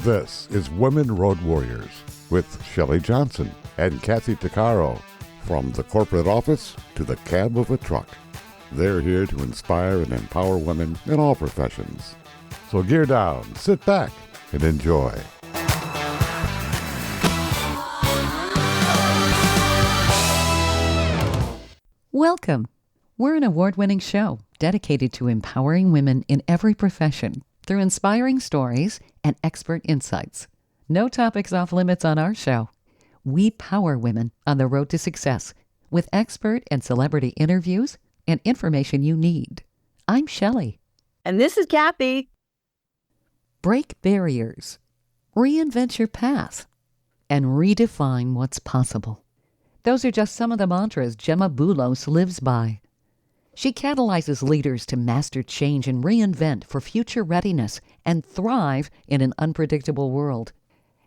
This is Women Road Warriors with Shelley Johnson and Kathy Tuccaro. From the corporate office to the cab of a truck, they're here to inspire and empower women in all professions. So gear down, sit back, and enjoy. Welcome. We're an award-winning show dedicated to empowering women in every profession through inspiring stories and expert insights. No topics off limits on our show. We power women on the road to success with expert and celebrity interviews and information you need. I'm Shelley. And this is Kathy. Break barriers, reinvent your path, and redefine what's possible. Those are just some of the mantras Gemma Bulos lives by. She catalyzes leaders to master change and reinvent for future readiness and thrive in an unpredictable world.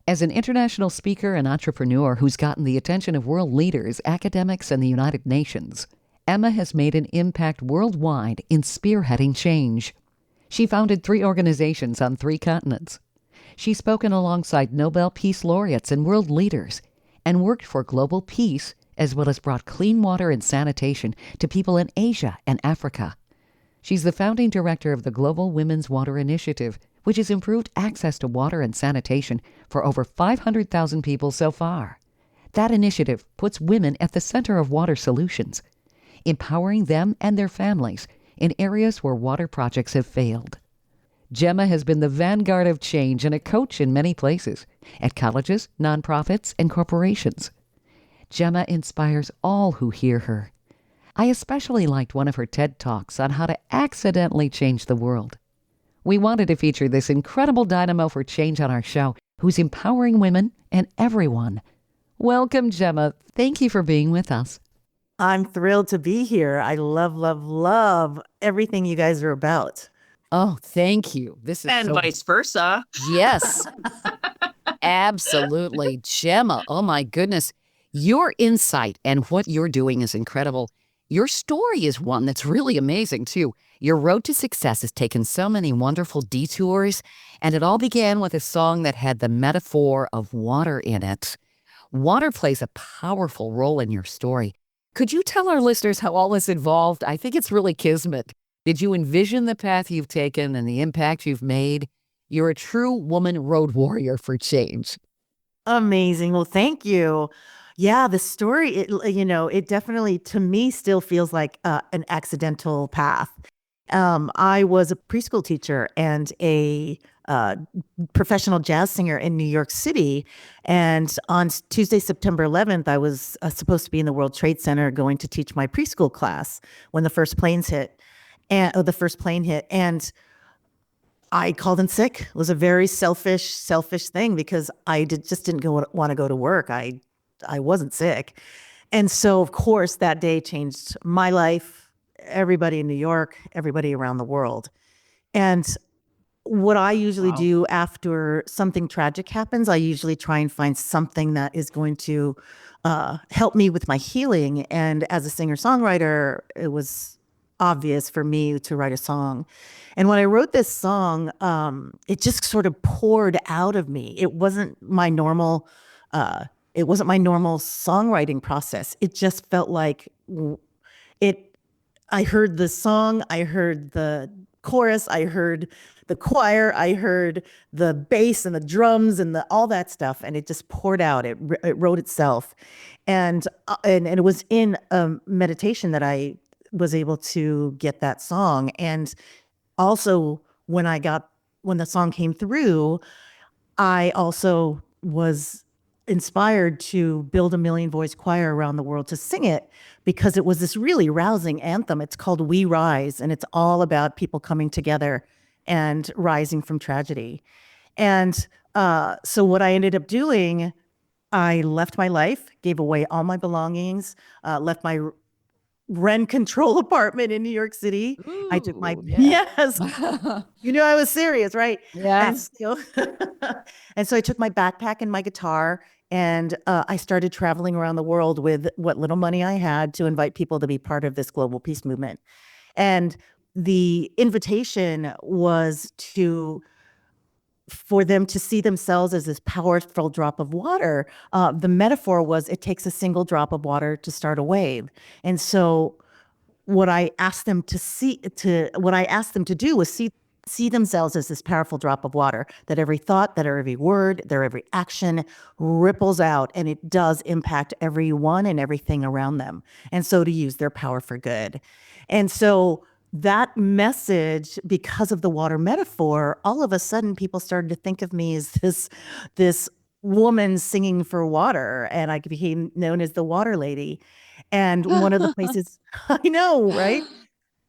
As an international speaker and entrepreneur who's gotten the attention of world leaders, academics, and the United Nations, Emma has made an impact worldwide in spearheading change. She founded 3 organizations on 3 continents. She's spoken alongside Nobel Peace Laureates and world leaders and worked for global peace, as well as brought clean water and sanitation to people in Asia and Africa. She's the founding director of the Global Women's Water Initiative, which has improved access to water and sanitation for over 500,000 people so far. That initiative puts women at the center of water solutions, empowering them and their families in areas where water projects have failed. Gemma has been the vanguard of change and a coach in many places, at colleges, nonprofits, and corporations. Gemma inspires all who hear her. I especially liked one of her TED Talks on how to accidentally change the world. We wanted to feature this incredible dynamo for change on our show, who's empowering women and everyone. Welcome, Gemma. Thank you for being with us. I'm thrilled to be here. I love everything you guys are about. Oh, thank you. This is and vice versa. Yes, absolutely. Gemma, oh my goodness. Your insight and what you're doing is incredible. Your story is one that's really amazing, too. Your road to success has taken so many wonderful detours, and it all began with a song that had the metaphor of water in it. Water plays a powerful role in your story. Could you tell our listeners how all this evolved? I think it's really kismet. Did you envision the path you've taken and the impact you've made? You're a true woman road warrior for change. Amazing. Well, thank you. Yeah, the story, it definitely, to me, still feels like an accidental path. I was a preschool teacher and a professional jazz singer in New York City. And on Tuesday, September 11th, I was supposed to be in the World Trade Center going to teach my preschool class when the first plane hit. And I called in sick. It was a very selfish thing because I just didn't want to go to work. I wasn't sick. And so, of course, that day changed my life, everybody in New York, everybody around the world. And what I usually do after something tragic happens, I usually try and find something that is going to help me with my healing. And as a singer-songwriter, it was obvious for me to write a song. And when I wrote this song, it just sort of poured out of me. It wasn't my normal songwriting process. It just felt like I heard the song, I heard the chorus, I heard the choir, I heard the bass and the drums and all that stuff, and it just poured out. It wrote itself, and it was in a meditation that I was able to get that song. And also when the song came through, I also was inspired to build a 1,000,000-voice choir around the world to sing it because it was this really rousing anthem. It's called We Rise, and it's all about people coming together and rising from tragedy. And so what I ended up doing, I left my life, gave away all my belongings, left my rent control apartment in New York City. Ooh, I took my, yeah. yes, I was serious, right? Yeah. And so I took my backpack and my guitar, and I started traveling around the world with what little money I had to invite people to be part of this global peace movement. And the invitation was to for them to see themselves as this powerful drop of water, the metaphor was it takes a single drop of water to start a wave. And so what I asked them to do was see themselves as this powerful drop of water, that every thought, that every word, their every action ripples out, and it does impact everyone and everything around them. And so to use their power for good. And so that message, because of the water metaphor, all of a sudden people started to think of me as this woman singing for water, and I became known as the water lady. And one of the places, I know, right?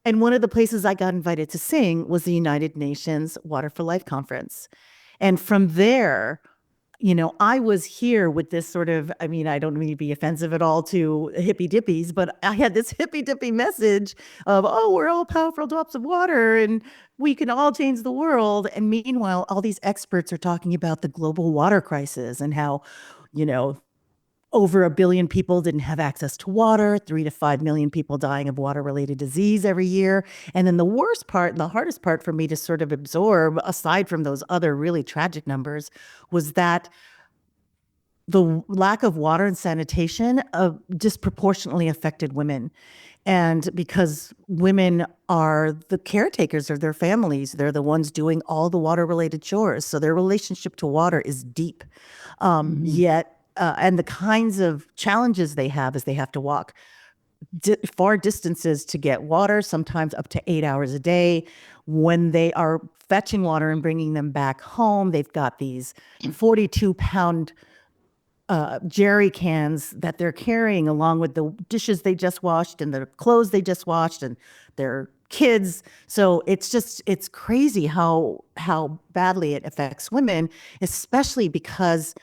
And one of the places I got invited to sing was the United Nations Water for Life Conference. And from there, I was here with this sort of, I mean, I don't mean to be offensive at all to hippy dippies, but I had this hippy dippy message of, oh, we're all powerful drops of water and we can all change the world. And meanwhile, all these experts are talking about the global water crisis and how, you know, over 1 billion people didn't have access to water, 3 to 5 million people dying of water-related disease every year. And then the worst part and the hardest part for me to sort of absorb, aside from those other really tragic numbers, was that the lack of water and sanitation disproportionately affected women. And because women are the caretakers of their families, they're the ones doing all the water-related chores. So their relationship to water is deep. And the kinds of challenges they have is they have to walk far distances to get water, sometimes up to 8 hours a day. When they are fetching water and bringing them back home, they've got these 42-pound jerry cans that they're carrying along with the dishes they just washed and the clothes they just washed and their kids. So it's crazy how badly it affects women, especially because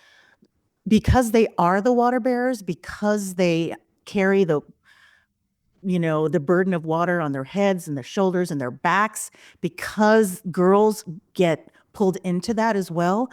they are the water bearers, because they carry the burden of water on their heads and their shoulders and their backs, because girls get pulled into that as well.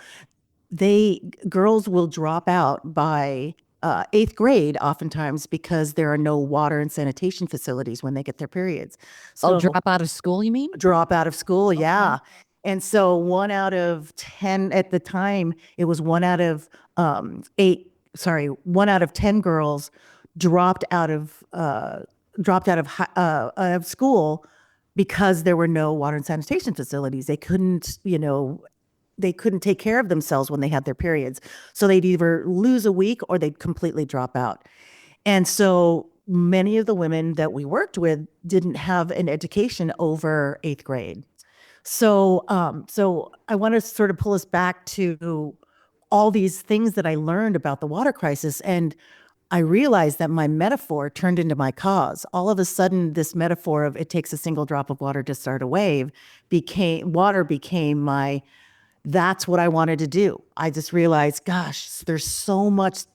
Girls will drop out by 8th grade oftentimes because there are no water and sanitation facilities when they get their periods. So drop out of school, you mean? Drop out of school, yeah. And so 1 out of 10 at the time, it was 1 out of 1 out of 10 girls dropped out of school because there were no water and sanitation facilities. They couldn't take care of themselves when they had their periods. So they'd either lose a week or they'd completely drop out. And so many of the women that we worked with didn't have an education over 8th grade. So I want to sort of pull us back to all these things that I learned about the water crisis. And I realized that my metaphor turned into my cause. All of a sudden, this metaphor of it takes a single drop of water to start a wave became that's what I wanted to do. I just realized, gosh, there's so much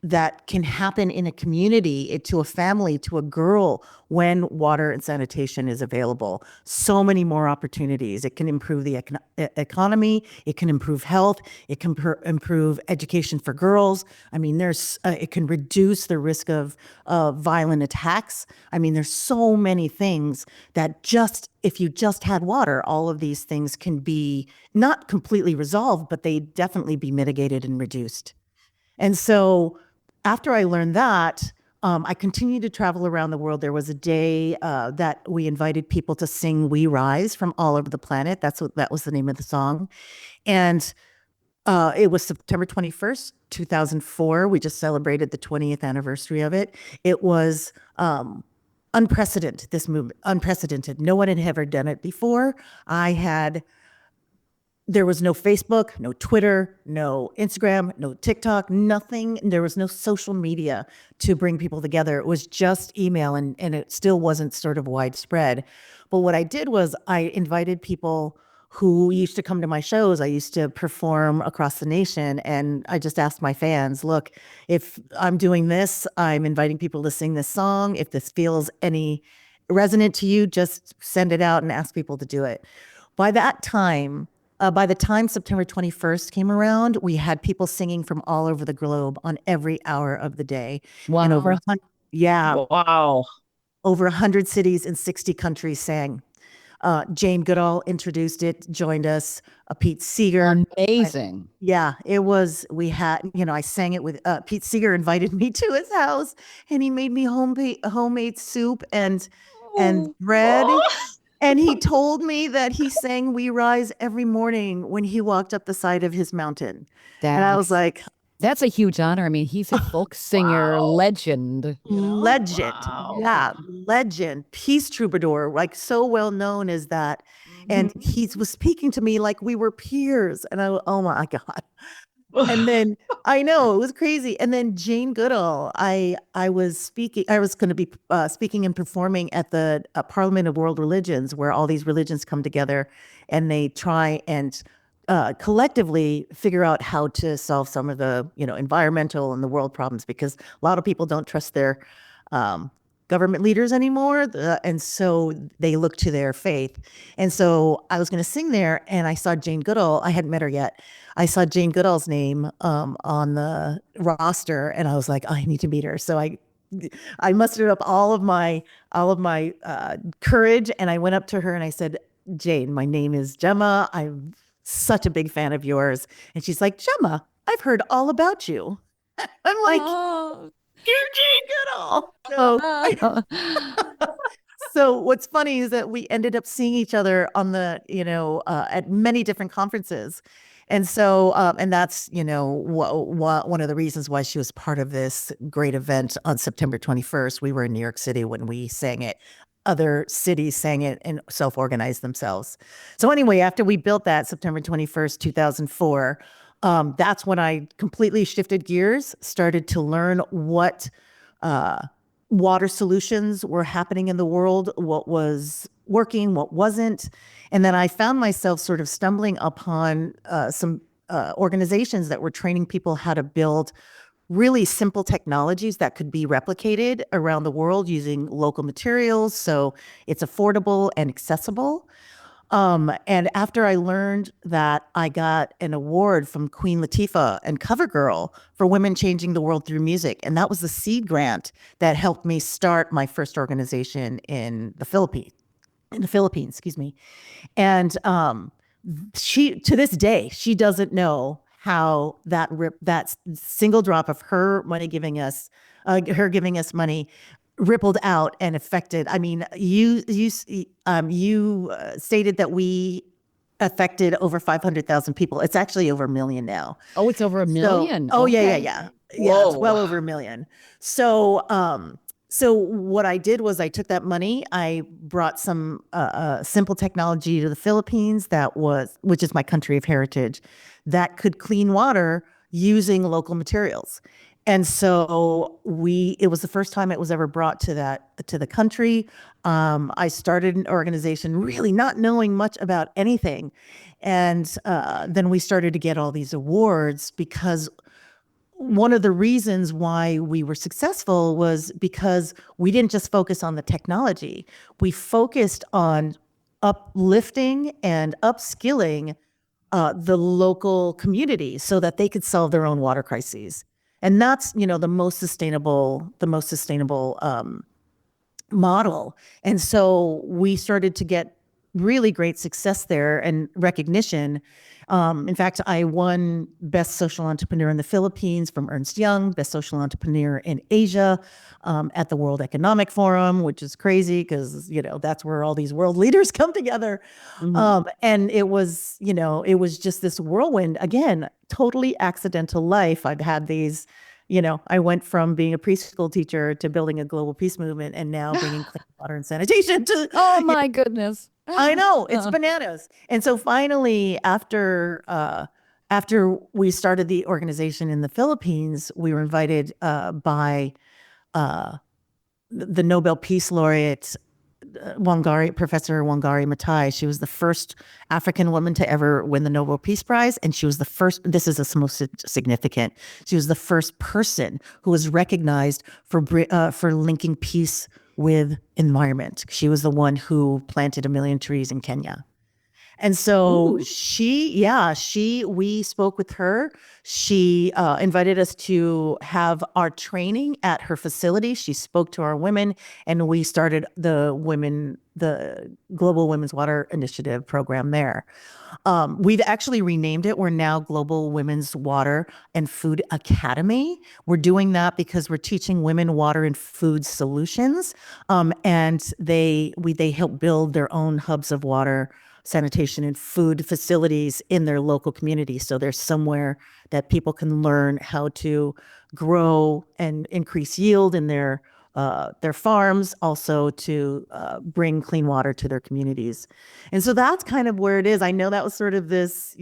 that can happen in a community, to a family, to a girl, when water and sanitation is available. So many more opportunities. It can improve the economy. It can improve health. It can improve education for girls. I mean, it can reduce the risk of violent attacks. I mean, there's so many things that if you just had water, all of these things can be not completely resolved, but they definitely be mitigated and reduced. And so after I learned that, I continued to travel around the world. There was a day that we invited people to sing "We Rise" from all over the planet. That was the name of the song. And it was September 21st, 2004. We just celebrated the 20th anniversary of it. It was unprecedented, this movement, unprecedented. No one had ever done it before. There was no Facebook, no Twitter, no Instagram, no TikTok, nothing. There was no social media to bring people together. It was just email, and it still wasn't sort of widespread. But what I did was I invited people who used to come to my shows. I used to perform across the nation, and I just asked my fans, look, if I'm doing this, I'm inviting people to sing this song. If this feels any resonant to you, just send it out and ask people to do it. By the time September 21st came around, we had people singing from all over the globe on every hour of the day. Wow. And Wow. over 100 cities in 60 countries sang. Jane Goodall introduced it, joined us. Pete Seeger. Amazing. Yeah, it was. We had, I sang it with Pete Seeger invited me to his house, and he made me homemade soup and bread. And he told me that he sang "We Rise" every morning when he walked up the side of his mountain. And I was like, that's a huge honor. I mean, he's a folk singer legend. Legend. Wow. Yeah, legend. Peace troubadour, like so well known as that. And he was speaking to me like we were peers. And oh my God. And then I know it was crazy. And then Jane Goodall, I was going to be speaking and performing at the Parliament of World Religions, where all these religions come together and they try and collectively figure out how to solve some of the, environmental and the world problems, because a lot of people don't trust their government leaders anymore. And so they look to their faith. And so I was going to sing there, and I saw Jane Goodall. I hadn't met her yet. I saw Jane Goodall's name on the roster, and I was like, I need to meet her. So I mustered up all of my courage, and I went up to her and I said, Jane, my name is Gemma. I'm such a big fan of yours. And she's like, Gemma, I've heard all about you. I'm like, you're Jane Goodall. So what's funny is that we ended up seeing each other on the, at many different conferences. And so, and that's, one of the reasons why she was part of this great event on September 21st. We were in New York City when we sang it. Other cities sang it and self-organized themselves. So anyway, after we built that September 21st, 2004, that's when I completely shifted gears, started to learn what water solutions were happening in the world, what was working, what wasn't. And then I found myself sort of stumbling upon some organizations that were training people how to build really simple technologies that could be replicated around the world using local materials. So it's affordable and accessible. And after I learned that, I got an award from Queen Latifah and CoverGirl for women changing the world through music. And that was the seed grant that helped me start my first organization in the Philippines, excuse me. And she, to this day, she doesn't know how that single drop of her giving us money rippled out and affected. I mean, you stated that we affected over 500,000 people. It's actually over 1 million now. Oh, it's over 1 million. So, yeah. It's well over 1 million. So, so what I did was I took that money, I brought some simple technology to the Philippines which is my country of heritage, that could clean water using local materials. And so it was the first time it was ever brought to the country. I started an organization really not knowing much about anything. And then we started to get all these awards, because one of the reasons why we were successful was because we didn't just focus on the technology. We focused on uplifting and upskilling the local community so that they could solve their own water crises. And that's, the most sustainable model. And so we started to get really great success there and recognition. In fact, I won Best Social Entrepreneur in the Philippines from Ernst Young, Best Social Entrepreneur in Asia at the World Economic Forum, which is crazy because, that's where all these world leaders come together. And it was just this whirlwind, again, totally accidental life. I've had these, I went from being a preschool teacher to building a global peace movement, and now bringing clean water and sanitation to. Oh my goodness. I know, it's bananas. And so finally, after we started the organization in the Philippines, we were invited by the Nobel Peace Laureate, Professor Wangari Maathai. She was the first African woman to ever win the Nobel Peace Prize, and she was the first. This is the most significant. She was the first person who was recognized for linking peace with environment. She was the one who planted 1 million trees in Kenya. And so we spoke with her. She invited us to have our training at her facility. She spoke to our women, and we started the Global Women's Water Initiative program there. We've actually renamed it. We're now Global Women's Water and Food Academy. We're doing that because we're teaching women water and food solutions. And they help build their own hubs of water, sanitation, and food facilities in their local community. So there's somewhere that people can learn how to grow and increase yield in their farms, also to bring clean water to their communities. And so that's kind of where it is. I know that was sort of this,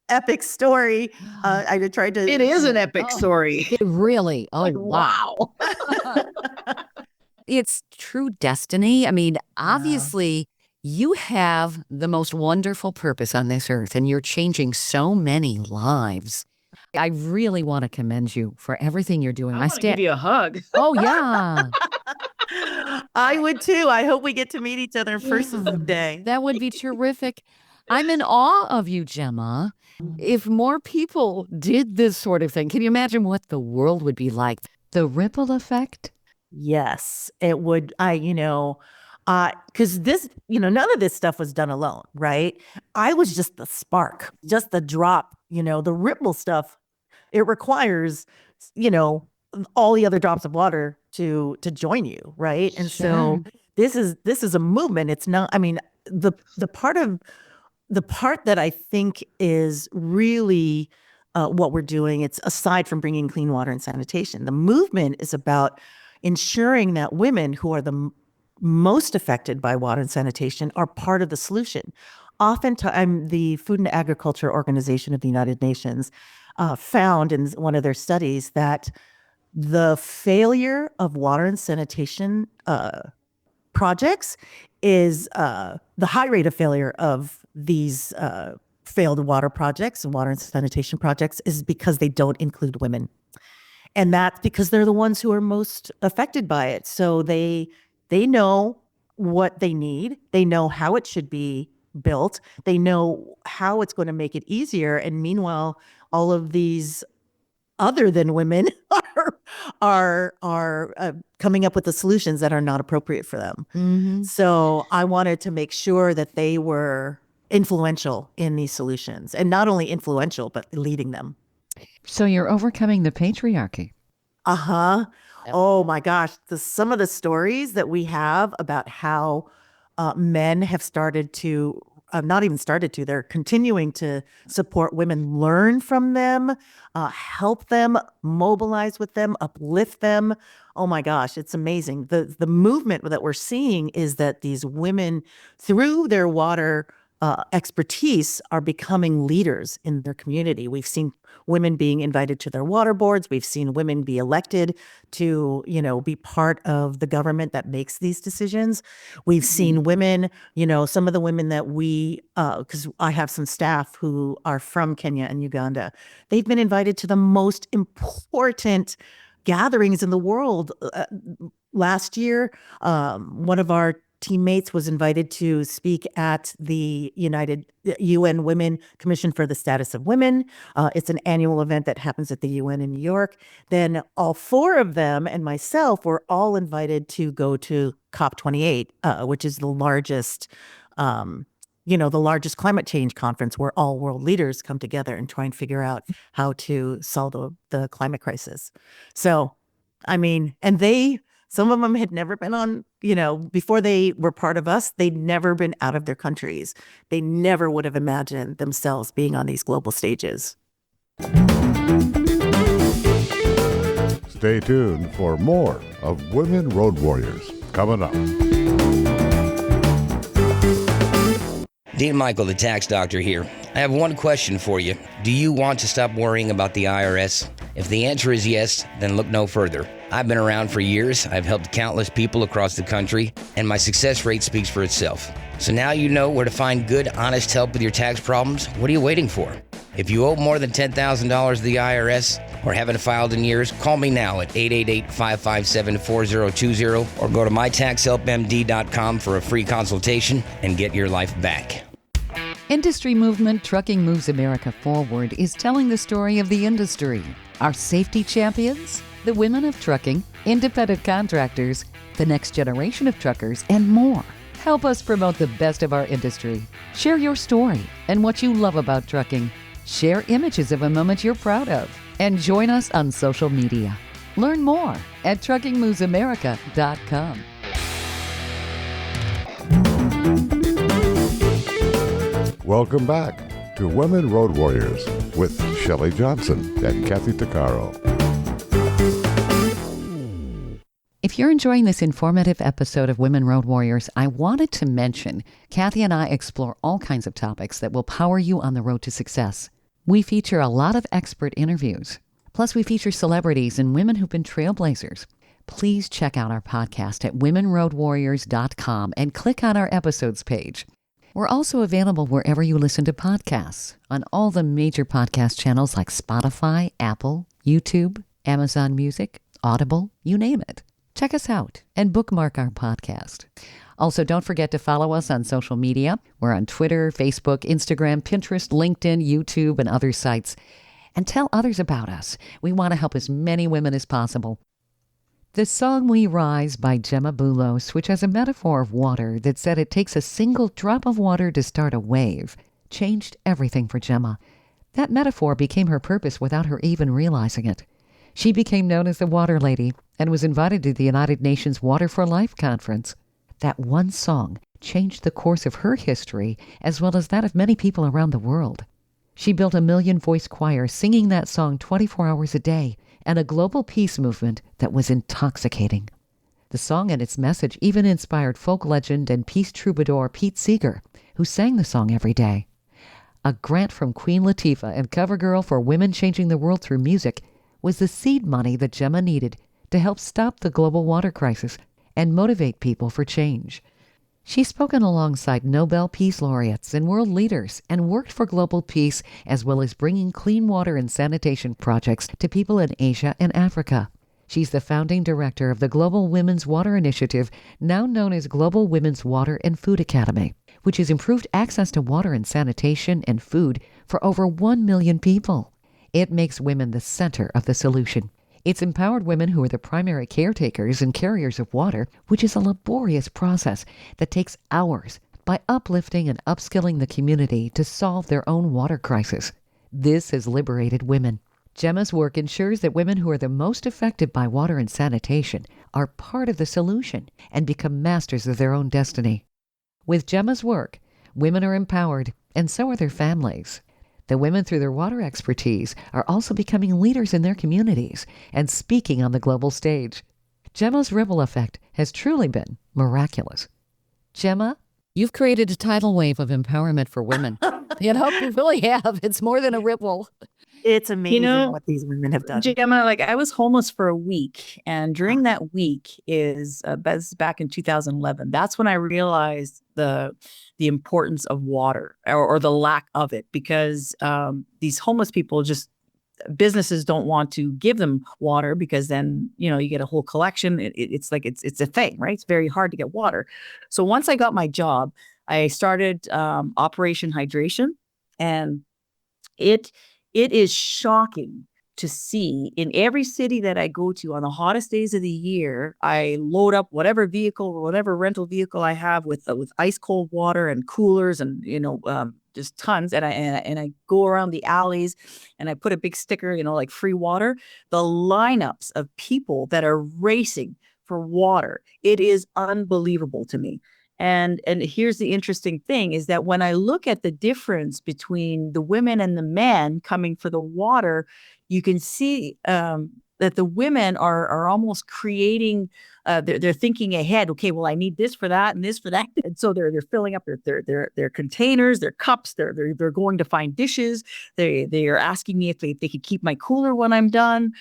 epic story. I tried to. It is an epic story. It really. Oh, Wow. It's true destiny. I mean, obviously, you have the most wonderful purpose on this earth, and you're changing so many lives. I really want to commend you for everything you're doing. I want to give you a hug. Oh, yeah. I would too. I hope we get to meet each other in person someday. That would be terrific. I'm in awe of you, Gemma. If more people did this sort of thing, can you imagine what the world would be like? The ripple effect? Yes, it would. Because this, none of this stuff was done alone, right? I was just the spark, just the drop, the ripple stuff. It requires, all the other drops of water to join you, right? And so this is a movement. It's not, the part that I think is really what we're doing, it's aside from bringing clean water and sanitation, the movement is about ensuring that women who are the most affected by water and sanitation are part of the solution. Oftentimes, the Food and Agriculture Organization of the United Nations found in one of their studies that the failure of water and sanitation projects is the high rate of failure of these failed water projects and water and sanitation projects is because they don't include women. And that's because they're the ones who are most affected by it. So they know what they need. They know how it should be built. They know how it's going to make it easier. And meanwhile, all of these other than women are coming up with the solutions that are not appropriate for them. Mm-hmm. So I wanted to make sure that they were influential in these solutions, and not only influential, but leading them. So you're overcoming the patriarchy. Uh-huh. Oh my gosh. Some of the stories that we have about how men have started to, not even started to, they're continuing to support women, learn from them, help them, mobilize with them, uplift them. Oh my gosh, it's amazing. The movement that we're seeing is that these women, through their water expertise, are becoming leaders in their community. We've seen women being invited to their water boards. We've seen women be elected to, be part of the government that makes these decisions. We've seen women, some of the women that because I have some staff who are from Kenya and Uganda, they've been invited to the most important gatherings in the world. Last year, one of our teammates was invited to speak at the UN Women Commission for the Status of Women. It's an annual event that happens at the UN in New York. Then all four of them and myself were all invited to go to COP28, which is the largest, the largest climate change conference where all world leaders come together and try and figure out how to solve the climate crisis. So, some of them had never been on, before they were part of us, they'd never been out of their countries. They never would have imagined themselves being on these global stages. Stay tuned for more of Women Road Warriors coming up. Dean Michael, the tax doctor here. I have one question for you. Do you want to stop worrying about the IRS? If the answer is yes, then look no further. I've been around for years. I've helped countless people across the country, and my success rate speaks for itself. So now you know where to find good, honest help with your tax problems. What are you waiting for? If you owe more than $10,000 to the IRS or haven't filed in years, call me now at 888-557-4020 or go to mytaxhelpmd.com for a free consultation and get your life back. Industry movement Trucking Moves America Forward is telling the story of the industry. Our safety champions, the women of trucking, independent contractors, the next generation of truckers, and more. Help us promote the best of our industry. Share your story and what you love about trucking. Share images of a moment you're proud of. And join us on social media. Learn more at truckingmovesamerica.com. Welcome back to Women Road Warriors with Shelley Johnson and Kathy Tuccaro. If you're enjoying this informative episode of Women Road Warriors, I wanted to mention Kathy and I explore all kinds of topics that will power you on the road to success. We feature a lot of expert interviews. Plus, we feature celebrities and women who've been trailblazers. Please check out our podcast at womenroadwarriors.com and click on our episodes page. We're also available wherever you listen to podcasts, on all the major podcast channels like Spotify, Apple, YouTube, Amazon Music, Audible, you name it. Check us out and bookmark our podcast. Also, don't forget to follow us on social media. We're on Twitter, Facebook, Instagram, Pinterest, LinkedIn, YouTube, and other sites. And tell others about us. We want to help as many women as possible. The song We Rise by Gemma Bulos, which has a metaphor of water that said it takes a single drop of water to start a wave, changed everything for Gemma. That metaphor became her purpose without her even realizing it. She became known as the Water Lady and was invited to the United Nations Water for Life conference. That one song changed the course of her history as well as that of many people around the world. She built a million-voice choir singing that song 24 hours a day and a global peace movement that was intoxicating. The song and its message even inspired folk legend and peace troubadour Pete Seeger, who sang the song every day. A grant from Queen Latifah and CoverGirl for Women Changing the World Through Music was the seed money that Gemma needed to help stop the global water crisis and motivate people for change. She's spoken alongside Nobel Peace Laureates and world leaders and worked for global peace as well as bringing clean water and sanitation projects to people in Asia and Africa. She's the founding director of the Global Women's Water Initiative, now known as Global Women's Water and Food Academy, which has improved access to water and sanitation and food for over 1 million people. It makes women the center of the solution. It's empowered women who are the primary caretakers and carriers of water, which is a laborious process that takes hours, by uplifting and upskilling the community to solve their own water crisis. This has liberated women. Gemma's work ensures that women who are the most affected by water and sanitation are part of the solution and become masters of their own destiny. With Gemma's work, women are empowered, and so are their families. The women, through their water expertise, are also becoming leaders in their communities and speaking on the global stage. Gemma's ripple effect has truly been miraculous. Gemma, you've created a tidal wave of empowerment for women. You really have. It's more than a ripple. It's amazing what these women have done. Gemma, I was homeless for a week, and during that week is back in 2011. That's when I realized the importance of water or the lack of it, because these homeless people businesses don't want to give them water because then, you get a whole collection. It's a thing, right? It's very hard to get water. So once I got my job, I started Operation Hydration, and it is shocking to see in every city that I go to on the hottest days of the year. I load up whatever vehicle or whatever rental vehicle I have with ice cold water and coolers and just tons, and I go around the alleys and I put a big sticker, like free water. The lineups of people that are racing for water, it is unbelievable to me. And here's the interesting thing is that when I look at the difference between the women and the men coming for the water, you can see that the women are almost creating, they're thinking ahead. Okay, well, I need this for that and this for that. And so they're filling up their containers, their cups, they're going to find dishes. They are asking me if they could keep my cooler when I'm done.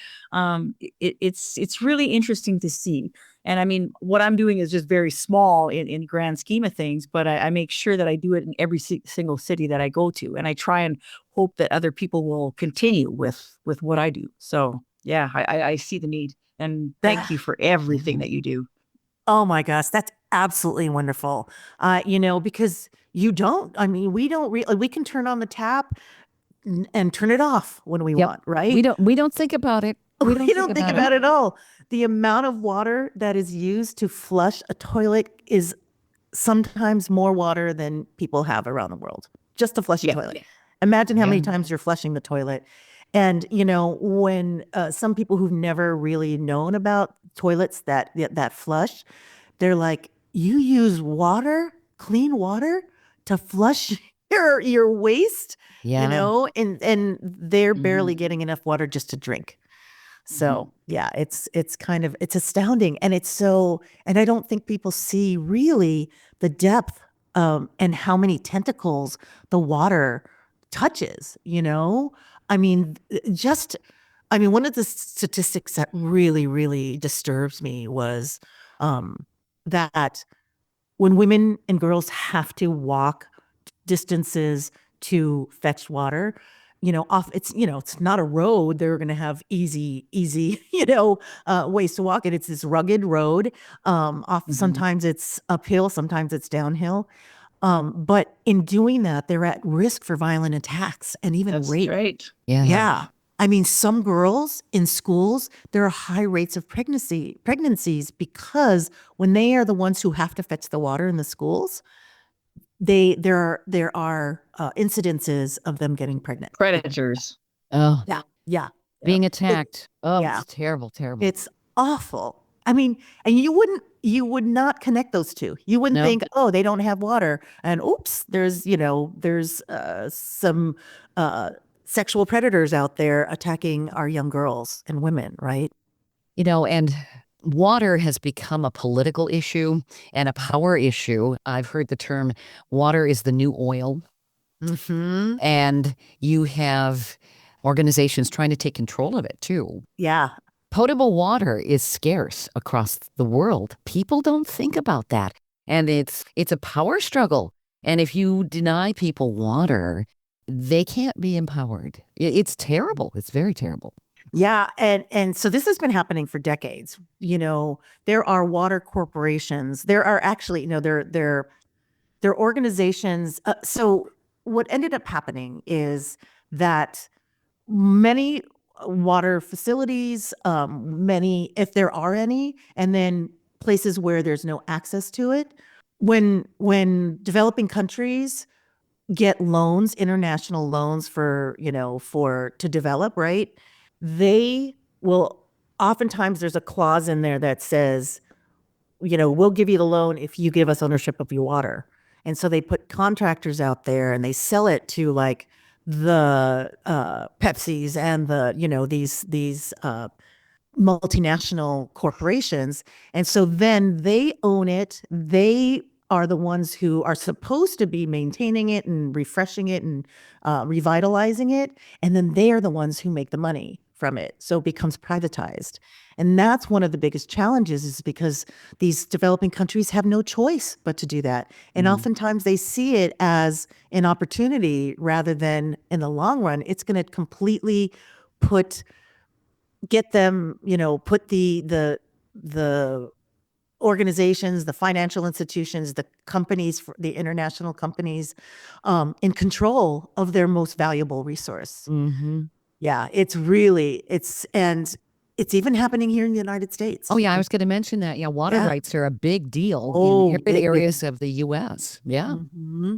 It's really interesting to see. And I mean, what I'm doing is just very small in grand scheme of things, but I make sure that I do it in every single city that I go to. And I try and hope that other people will continue with what I do. So yeah, I see the need, and thank you for everything that you do. Oh my gosh, that's absolutely wonderful. Because I mean, we can turn on the tap and turn it off when we Yep. want, right? We don't think about it. We don't think about it at all. The amount of water that is used to flush a toilet is sometimes more water than people have around the world just to flush a toilet. Imagine how many times you're flushing the toilet. And, when some people who've never really known about toilets that flush, they're like, you use clean water to flush your waste, and they're barely getting enough water just to drink. So yeah, it's astounding. And and I don't think people see really the depth and how many tentacles the water touches, I mean, one of the statistics that really, really disturbs me was that when women and girls have to walk distances to fetch water, it's not a road. They're going to have easy, ways to walk it. It's this rugged road. Sometimes it's uphill, sometimes it's downhill. But in doing that, they're at risk for violent attacks and even rape. Right. Yeah. I mean, some girls in schools, there are high rates of pregnancies because when they are the ones who have to fetch the water in the schools, there are incidences of them getting pregnant. Predators. Oh, Yeah. being attacked. yeah. It's terrible. It's awful. I mean, and you would not connect those two. You wouldn't No. think, oh, they don't have water, and oops, there's some sexual predators out there attacking our young girls and women, right? And water has become a political issue and a power issue. I've heard the term water is the new oil. Mm-hmm. And you have organizations trying to take control of it too. Yeah. Potable water is scarce across the world. People don't think about that. And it's a power struggle. And if you deny people water, they can't be empowered. It's terrible. It's very terrible. Yeah, and so this has been happening for decades. There are water corporations. There are actually, they're organizations. So what ended up happening is that many water facilities, many, if there are any, and then places where there's no access to it, when developing countries get loans, international loans to develop, right? They will, oftentimes there's a clause in there that says, we'll give you the loan if you give us ownership of your water. And so they put contractors out there and they sell it to like the Pepsis and these multinational corporations. And so then they own it. They are the ones who are supposed to be maintaining it and refreshing it and revitalizing it. And then they are the ones who make the money from it. So it becomes privatized. And that's one of the biggest challenges, is because these developing countries have no choice but to do that. And oftentimes they see it as an opportunity rather than, in the long run, it's going to completely put the organizations, the financial institutions, the companies, the international companies, in control of their most valuable resource. Mm-hmm. Yeah, it's even happening here in the United States. Oh, yeah, I was going to mention that. Yeah, water rights are a big deal in arid areas of the U.S. Yeah. Mm-hmm.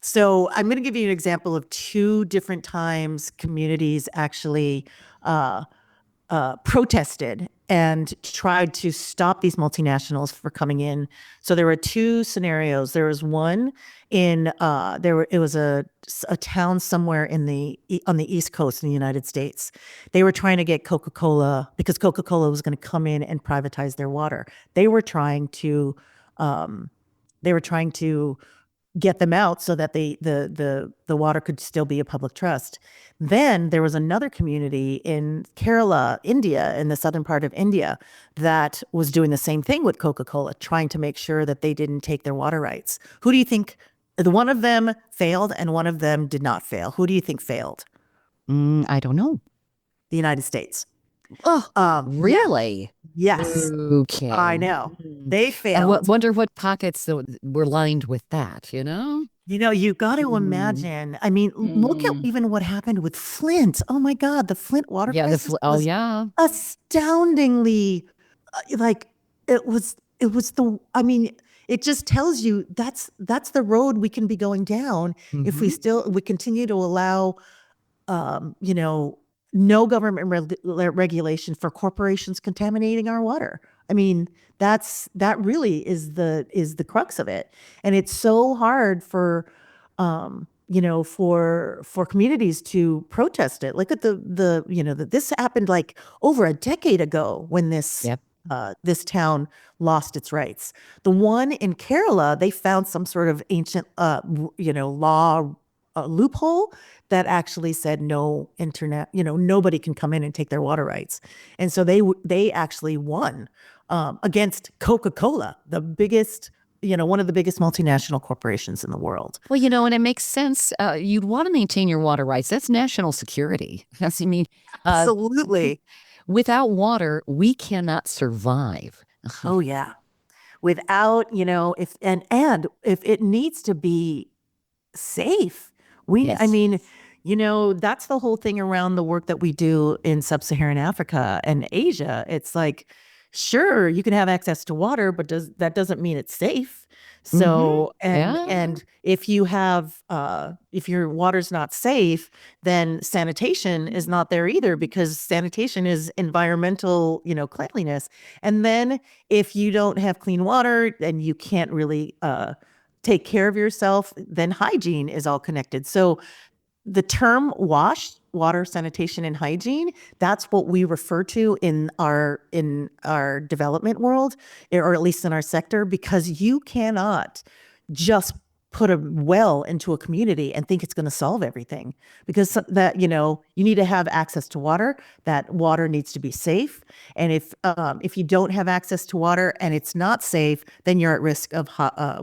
So I'm going to give you an example of two different times communities actually protested and tried to stop these multinationals from coming in. So there were two scenarios. There was one it was a town somewhere on the East Coast in the United States. They were trying to get Coca-Cola, because Coca-Cola was going to come in and privatize their water. They were trying to get them out so that the water could still be a public trust. Then there was another community in Kerala, India, in the southern part of India, that was doing the same thing with Coca-Cola, trying to make sure that they didn't take their water rights. Who do you think The one of them failed and one of them did not fail. Who do you think failed? I don't know. The United States. Oh, really? Yes, Okay. I know. They I failed. wonder what pockets were lined with that, you know? You got to imagine. I mean, look at even what happened with Flint. Oh my God, the Flint water Yeah, crisis oh was yeah. astoundingly like it was I mean, it just tells you that's the road we can be going down if we continue to allow no government regulation for corporations contaminating our water. I mean, that really is the crux of it. And it's so hard for for communities to protest it. Look at this happened like over a decade ago when this town lost its rights. The one in Kerala, they found some sort of ancient law loophole that actually said no internet, nobody can come in and take their water rights. And so they actually won against Coca-Cola, the biggest, one of the biggest multinational corporations in the world. Well, and it makes sense. You'd want to maintain your water rights. That's national security. Absolutely. Without water, we cannot survive. Oh yeah. Without, if it needs to be safe. I mean, that's the whole thing around the work that we do in sub-Saharan Africa and Asia. It's like, sure, you can have access to water, but that doesn't mean it's safe. So, and if you have, if your water's not safe, then sanitation is not there either, because sanitation is environmental, cleanliness. And then if you don't have clean water, then you can't really, take care of yourself, then hygiene is all connected. So the term WASH, water, sanitation, and hygiene, that's what we refer to in our development world, or at least in our sector, because you cannot just put a well into a community and think it's going to solve everything, because that, you need to have access to water. That water needs to be safe. And if you don't have access to water and it's not safe, then you're at risk of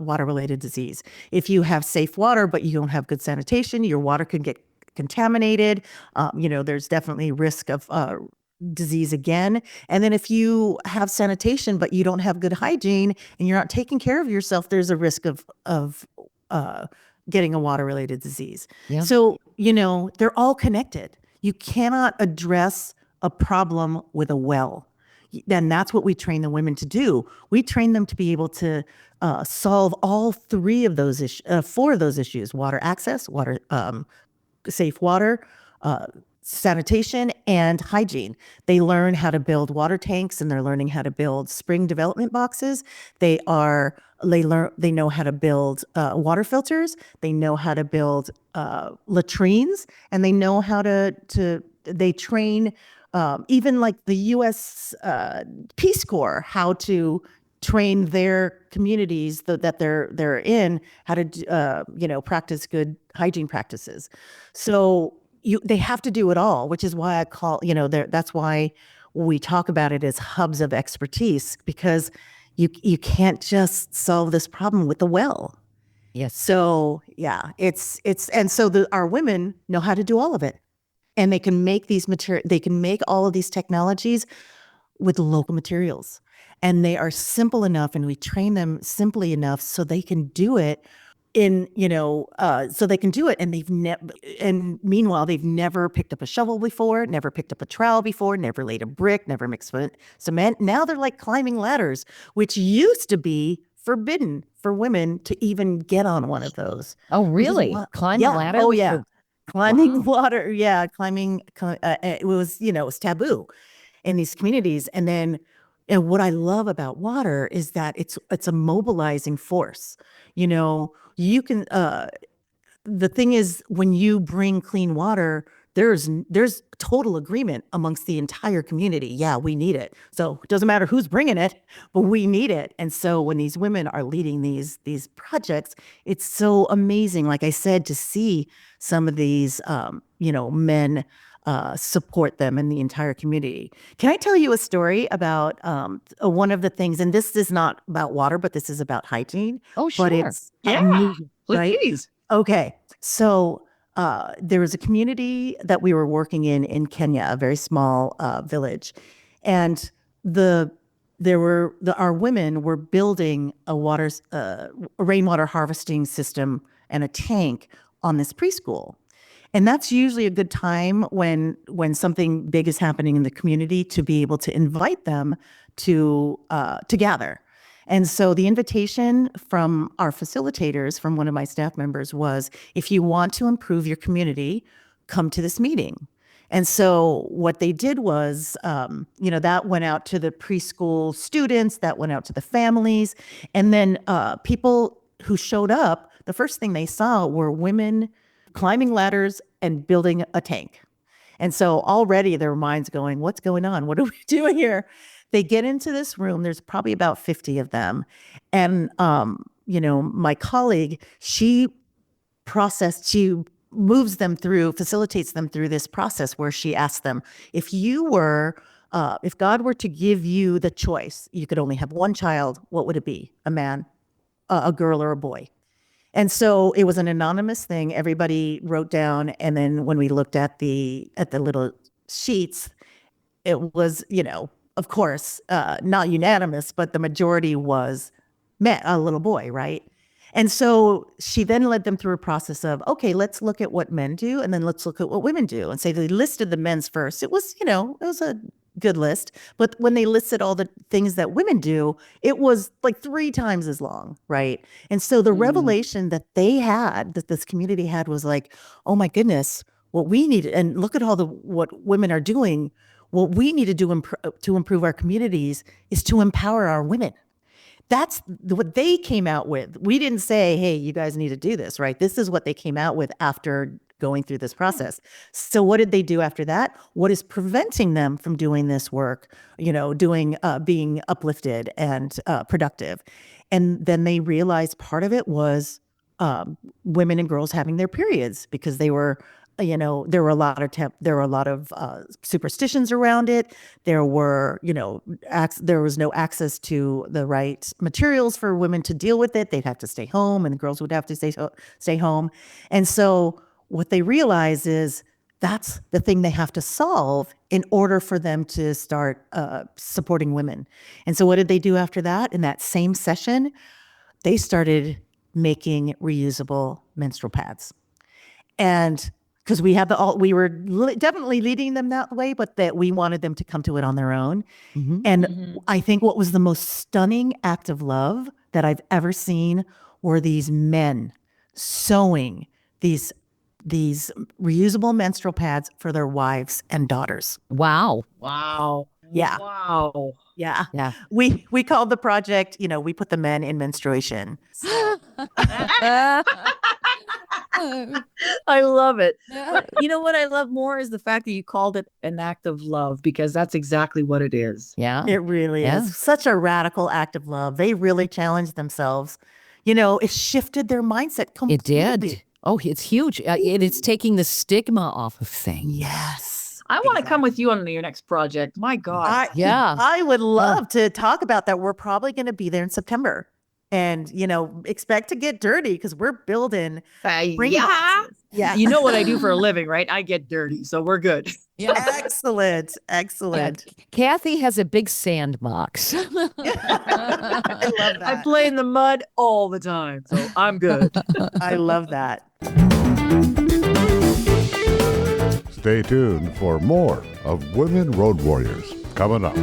water-related disease. If you have safe water, but you don't have good sanitation, your water can get contaminated. There's definitely risk of disease again. And then if you have sanitation, but you don't have good hygiene and you're not taking care of yourself, there's a risk of getting a water-related disease. Yeah. So, they're all connected. You cannot address a problem with a well. And that's what we train the women to do. We train them to be able to solve all three of those four of those issues: water access, water, safe water, sanitation, and hygiene. They learn how to build water tanks, and they're learning how to build spring development boxes. They know how to build water filters. They know how to build latrines, and they know how they train even like the U.S. Peace Corps, how to train their communities that they're in, how to practice good hygiene practices. So they have to do it all, which is why I call, that's why we talk about it as hubs of expertise, because you can't just solve this problem with the well. Yes. So yeah, and so our women know how to do all of it, and they can make they can make all of these technologies with local materials, and they are simple enough, and we train them simply enough so they can do it and meanwhile they've never picked up a shovel before, never picked up a trowel before, never laid a brick, never mixed cement. Now they're like climbing ladders, which used to be forbidden for women to even get on one of those. Oh, really? Climbing ladders? Oh yeah. Climbing water. Yeah. Climbing. It was taboo in these communities. And what I love about water is that it's a mobilizing force. You can, the thing is, when you bring clean water, there's total agreement amongst the entire community. Yeah, we need it. So it doesn't matter who's bringing it, but we need it. And so when these women are leading these projects, it's so amazing, like I said, to see some of these, men support them in the entire community. Can I tell you a story about one of the things, and this is not about water, but this is about hygiene. Oh, sure. But it's Right? Please. Okay. So there was a community that we were working in Kenya, a very small village. And our women were building a rainwater harvesting system and a tank on this preschool. And that's usually a good time when something big is happening in the community to be able to invite them to gather. And so the invitation from our facilitators, from one of my staff members, was, if you want to improve your community, come to this meeting. And so what they did was, that went out to the preschool students, that went out to the families, and then people who showed up, the first thing they saw were women climbing ladders and building a tank. And so already their minds going, what's going on? What are we doing here? They get into this room. There's probably about 50 of them. And, my colleague, she moves them through, facilitates them through this process where she asks them, if God were to give you the choice, you could only have one child, what would it be? A man, a girl, or a boy? And so it was an anonymous thing. Everybody wrote down. And then when we looked at the little sheets, it was, of course, not unanimous, but the majority was a little boy, right? And so she then led them through a process of, okay, let's look at what men do, and then let's look at what women do. And say they listed the men's first. It was, it was a good list. But when they listed all the things that women do, it was like 3 times as long, right? And so the revelation that this community had, was like, oh my goodness, what we need, and look at what women are doing. What we need to do to improve our communities is to empower our women. That's what they came out with. We didn't say, hey, you guys need to do this, right? This is what they came out with after going through this process. So what did they do after that? What is preventing them from doing this work, being uplifted and productive? And then they realized part of it was women and girls having their periods, because there were a lot of superstitions around it. There were, there was no access to the right materials for women to deal with it. They'd have to stay home, and the girls would have to stay home. And so what they realize is that's the thing they have to solve in order for them to start supporting women. And so what did they do after that? In that same session, they started making reusable menstrual pads. And because we were definitely leading them that way, but that we wanted them to come to it on their own. Mm-hmm. And I think what was the most stunning act of love that I've ever seen were these men sewing these reusable menstrual pads for their wives and daughters. Wow. Yeah. Wow. Yeah. Yeah. We called the project, we put the men in menstruation. I love it. But you know what I love more is the fact that you called it an act of love, because that's exactly what it is. Yeah. It really is. Such a radical act of love. They really challenged themselves. It shifted their mindset completely. It did. Oh, it's huge. It's taking the stigma off of things. Yes. I want to come with you on your next project. My God. I would love to talk about that. We're probably going to be there in September. And, expect to get dirty, because we're building. Yeah. You know what I do for a living, right? I get dirty. So we're good. Yeah. Excellent. Kathy has a big sandbox. I love that. I play in the mud all the time. So I'm good. I love that. Stay tuned for more of Women Road Warriors coming up.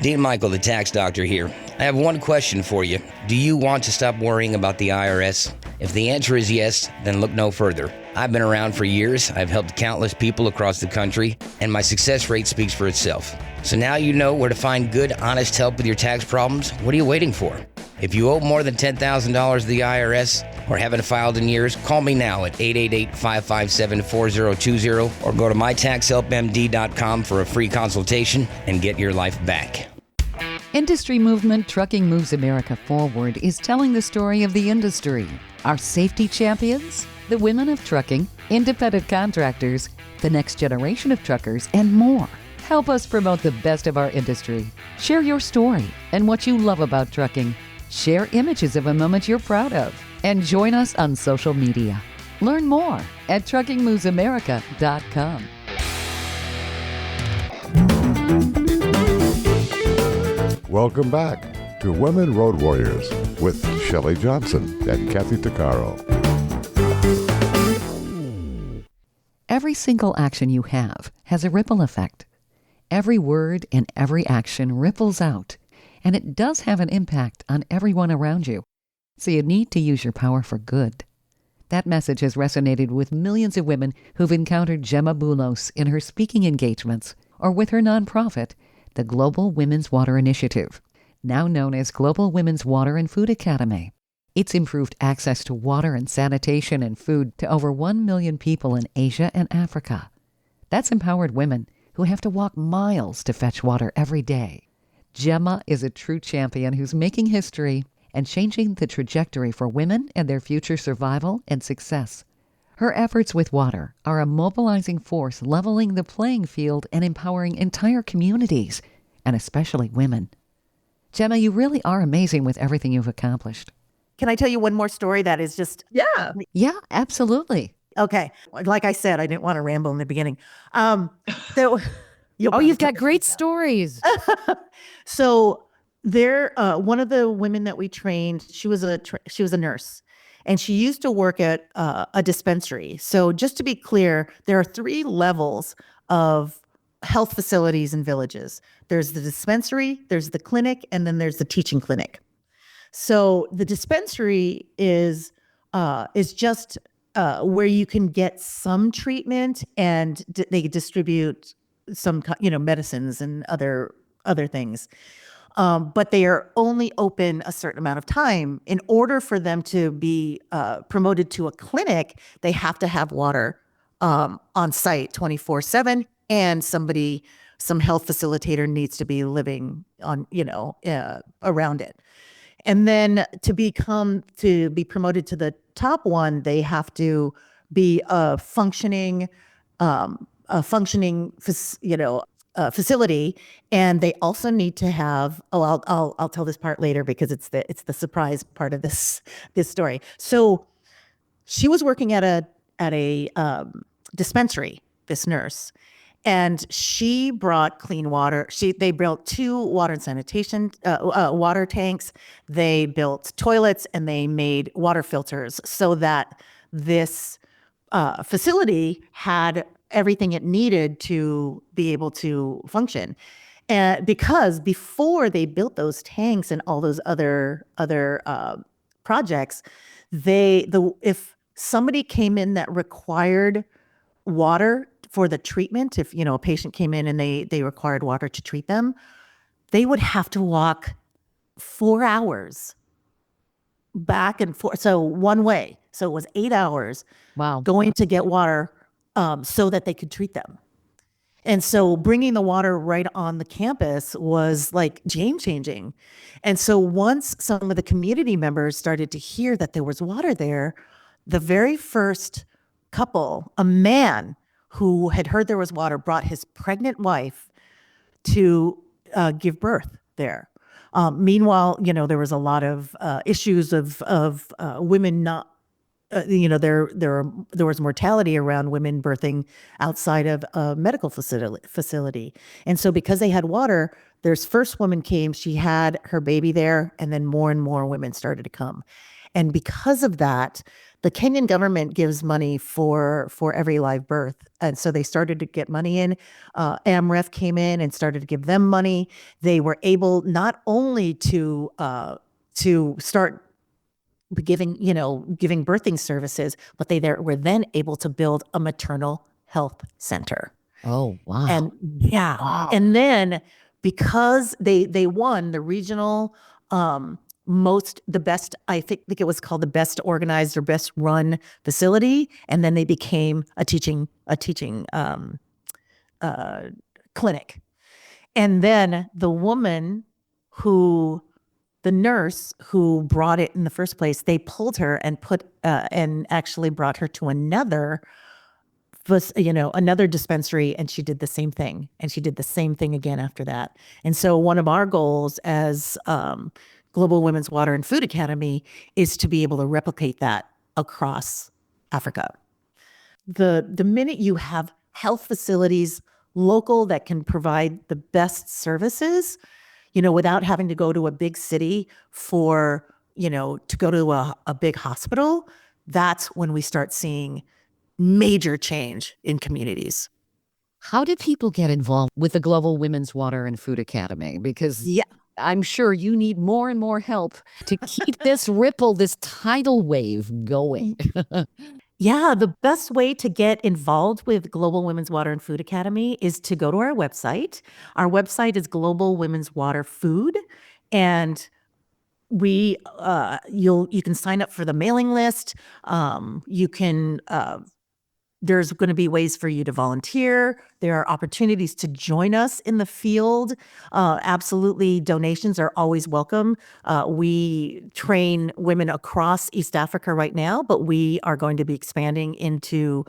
Dean Michael, the tax doctor here. I have one question for you. Do you want to stop worrying about the IRS? If the answer is yes, then look no further. I've been around for years. I've helped countless people across the country, and my success rate speaks for itself. So now you know where to find good, honest help with your tax problems. What are you waiting for? If you owe more than $10,000 to the IRS or haven't filed in years, call me now at 888-557-4020 or go to mytaxhelpmd.com for a free consultation and get your life back. Industry movement Trucking Moves America Forward is telling the story of the industry. Our safety champions, the women of trucking, independent contractors, the next generation of truckers, and more. Help us promote the best of our industry. Share your story and what you love about trucking. Share images of a moment you're proud of and join us on social media. Learn more at truckingmovesamerica.com. Welcome back to Women Road Warriors with Shelley Johnson and Kathy Tuccaro. Every single action you have has a ripple effect. Every word and every action ripples out, and it does have an impact on everyone around you. So you need to use your power for good. That message has resonated with millions of women who've encountered Gemma Bulos in her speaking engagements or with her nonprofit, the Global Women's Water Initiative, now known as Global Women's Water and Food Academy. It's improved access to water and sanitation and food to over 1 million people in Asia and Africa. That's empowered women who have to walk miles to fetch water every day. Gemma is a true champion who's making history and changing the trajectory for women and their future survival and success. Her efforts with water are a mobilizing force leveling the playing field and empowering entire communities, and especially women. Gemma, you really are amazing with everything you've accomplished. Can I tell you one more story that is just Yeah, absolutely. okay? Like I said, I didn't want to ramble in the beginning. So You've got great stories. So there, one of the women that we trained, she was a nurse, and she used to work at a dispensary. So just to be clear, there are 3 levels of health facilities in villages. There's the dispensary, there's the clinic, and then there's the teaching clinic. So the dispensary is just where you can get some treatment, and they distribute some medicines and other things. But they are only open a certain amount of time. In order for them to be promoted to a clinic, they have to have water on site 24/7, and some health facilitator needs to be living on around it. And then to be promoted to the top one, they have to be a functioning facility, and they also need to have. Oh, I'll tell this part later because it's the surprise part of this story. So she was working at a dispensary, this nurse, and she brought clean water. They built 2 water and sanitation water tanks. They built toilets, and they made water filters so that this facility had everything it needed to be able to function. And because before they built those tanks and all those other projects, if somebody came in that required water for the treatment, if a patient came in and they required water to treat them, they would have to walk 4 hours back and forth, so one way. So it was 8 hours. Wow. Going to get water so that they could treat them. And so bringing the water right on the campus was like game changing. And so once some of the community members started to hear that there was water there, the very first couple, a man who had heard there was water, brought his pregnant wife to give birth there. Meanwhile, there was a lot of issues of women not. There was mortality around women birthing outside of a medical facility. And so because they had water, there's first woman came, she had her baby there, and then more and more women started to come. And because of that, the Kenyan government gives money for every live birth. And so they started to get money in. AMREF came in and started to give them money. They were able not only to start giving birthing services, but they were then able to build a maternal health center. Oh, wow. And and then because they won the regional the best, I think it was called the best organized or best run facility, and then they became a teaching clinic. And then the nurse who brought it in the first place, they pulled her and and actually brought her to another dispensary, and she did the same thing. And she did the same thing again after that. And so one of our goals as Global Women's Water and Food Academy is to be able to replicate that across Africa. The minute you have health facilities local that can provide the best services, without having to go to a big city for, to go to a big hospital, that's when we start seeing major change in communities. How did people get involved with the Global Women's Water and Food Academy? Because I'm sure you need more and more help to keep this ripple, this tidal wave going. Yeah, the best way to get involved with Global Women's Water and Food Academy is to go to our website. Our website is Global Women's Water Food, and you can sign up for the mailing list. You can There's going to be ways for you to volunteer. There are opportunities to join us in the field. Absolutely, donations are always welcome. We train women across East Africa right now, but we are going to be expanding into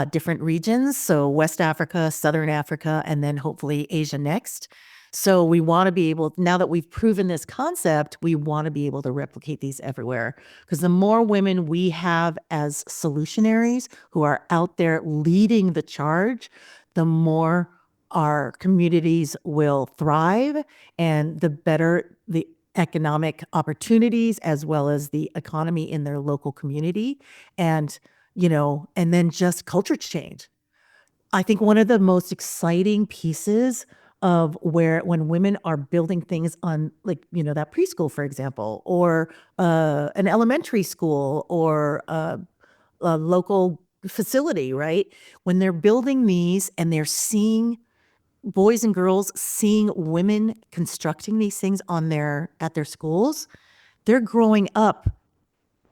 different regions. So West Africa, Southern Africa, and then hopefully Asia next. So we want to be able, now that we've proven this concept, we want to be able to replicate these everywhere. Because the more women we have as solutionaries who are out there leading the charge, the more our communities will thrive and the better the economic opportunities as well as the economy in their local community. And, and then just culture change. I think one of the most exciting pieces of when women are building things on, like, that preschool, for example, or an elementary school or a local facility, right? When they're building these and they're seeing boys and girls seeing women constructing these things at their schools, they're growing up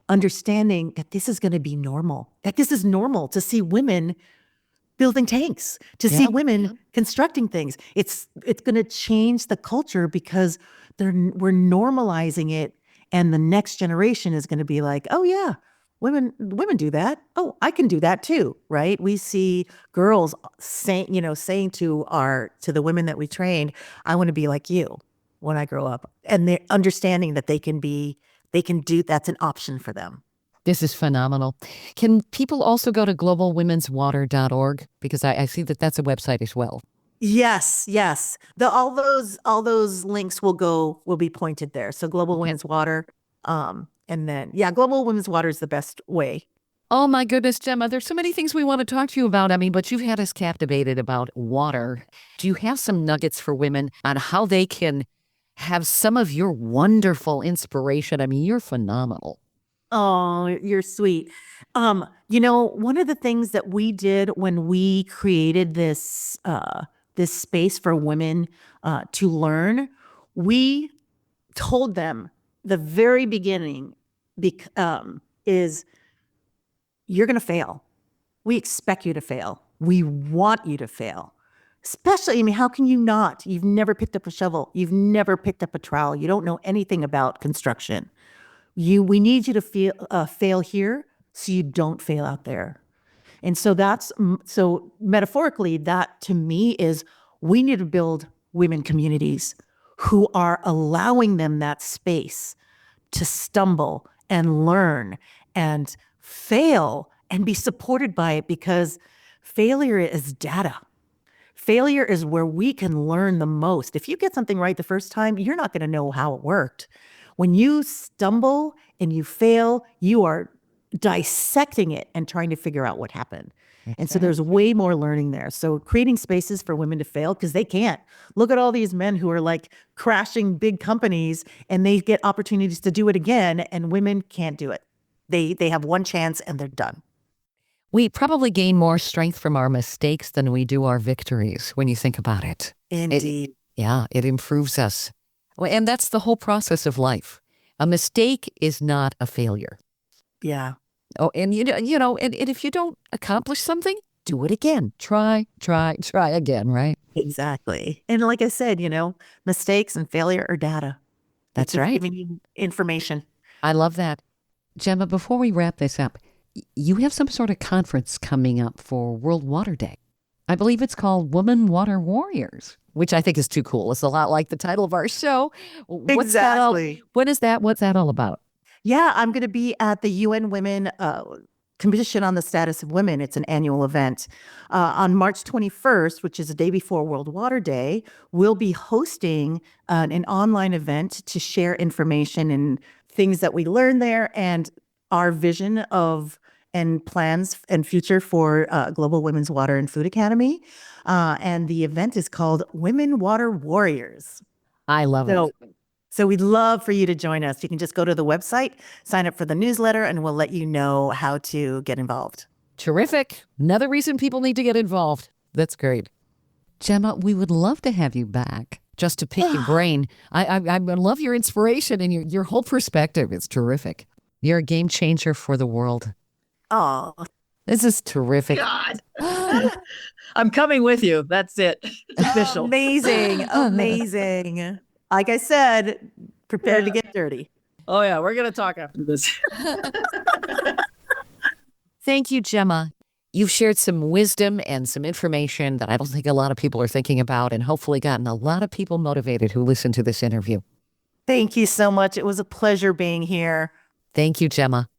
understanding that this is going to be normal, that this is normal to see women building tanks, to see women constructing things. It's going to change the culture because we're normalizing it, and the next generation is going to be like, oh yeah, women do that. Oh, I can do that too, right? We see girls saying to the women that we train, I want to be like you when I grow up, and they're understanding that they can do, that's an option for them. This is phenomenal. Can people also go to globalwomenswater.org? Because I see that that's a website as well. Yes. All those links will be pointed there. So Global Women's Water, and then Global Women's Water is the best way. Oh my goodness, Gemma, there's so many things we want to talk to you about. But you've had us captivated about water. Do you have some nuggets for women on how they can have some of your wonderful inspiration? You're phenomenal. Oh, you're sweet. One of the things that we did when we created this space for women to learn, we told them the very beginning is you're going to fail. We expect you to fail. We want you to fail. Especially, how can you not? You've never picked up a shovel. You've never picked up a trowel. You don't know anything about construction. We need you to fail here so you don't fail out there. And so metaphorically, that to me is we need to build women communities who are allowing them that space to stumble and learn and fail and be supported by it, because failure is data. Failure is where we can learn the most. If you get something right the first time, you're not going to know how it worked. When you stumble and you fail, you are dissecting it and trying to figure out what happened. And so there's way more learning there. So creating spaces for women to fail, because they can't. Look at all these men who are like crashing big companies and they get opportunities to do it again, and women can't do it. They have one chance and they're done. We probably gain more strength from our mistakes than we do our victories when you think about it. Indeed. It improves us. Well, and that's the whole process of life. A mistake is not a failure. Yeah. Oh, and and if you don't accomplish something, do it again. Try again, right? Exactly. And like I said, mistakes and failure are data. That's right. Giving you information. I love that. Gemma, before we wrap this up, you have some sort of conference coming up for World Water Day. I believe it's called Women Water Warriors. which I think is too cool. It's a lot like the title of our show. Exactly. What is that? What's that all about? Yeah, I'm going to be at the UN Women Commission on the Status of Women. It's an annual event. On March 21st, which is the day before World Water Day, we'll be hosting an online event to share information and things that we learned there and our vision of and plans and future for Global Women's Water and Food Academy. And the event is called Women Water Warriors. I love it. So we'd love for you to join us. You can just go to the website, sign up for the newsletter, and we'll let you know how to get involved. Terrific. Another reason people need to get involved. That's great. Gemma, we would love to have you back. Just to pick your brain. I love your inspiration and your whole perspective. It's terrific. You're a game changer for the world. Oh, This is terrific. God. I'm coming with you. That's it. It's official. amazing. Amazing. Like I said, prepare to get dirty. Oh, yeah. We're going to talk after this. Thank you, Gemma. You've shared some wisdom and some information that I don't think a lot of people are thinking about, and hopefully gotten a lot of people motivated who listen to this interview. Thank you so much. It was a pleasure being here. Thank you, Gemma.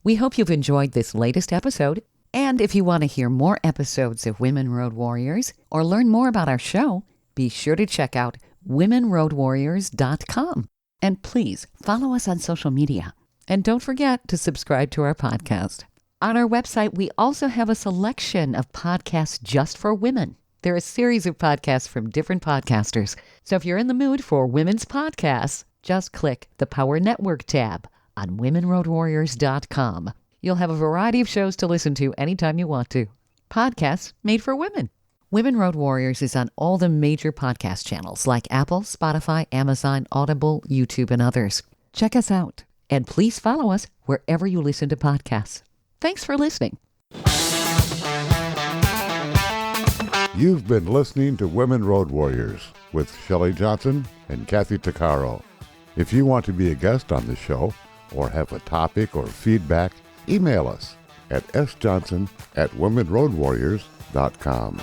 We hope you've enjoyed this latest episode. And if you want to hear more episodes of Women Road Warriors or learn more about our show, be sure to check out womenroadwarriors.com. And please follow us on social media. And don't forget to subscribe to our podcast. On our website, we also have a selection of podcasts just for women. They're a series of podcasts from different podcasters. So if you're in the mood for women's podcasts, just click the Power Network tab on womenroadwarriors.com. You'll have a variety of shows to listen to anytime you want to. Podcasts made for women. Women Road Warriors is on all the major podcast channels like Apple, Spotify, Amazon, Audible, YouTube, and others. Check us out. And please follow us wherever you listen to podcasts. Thanks for listening. You've been listening to Women Road Warriors with Shelley Johnson and Kathy Tuccaro. If you want to be a guest on the show or have a topic or feedback, email us at sjohnson@womenroadwarriors.com.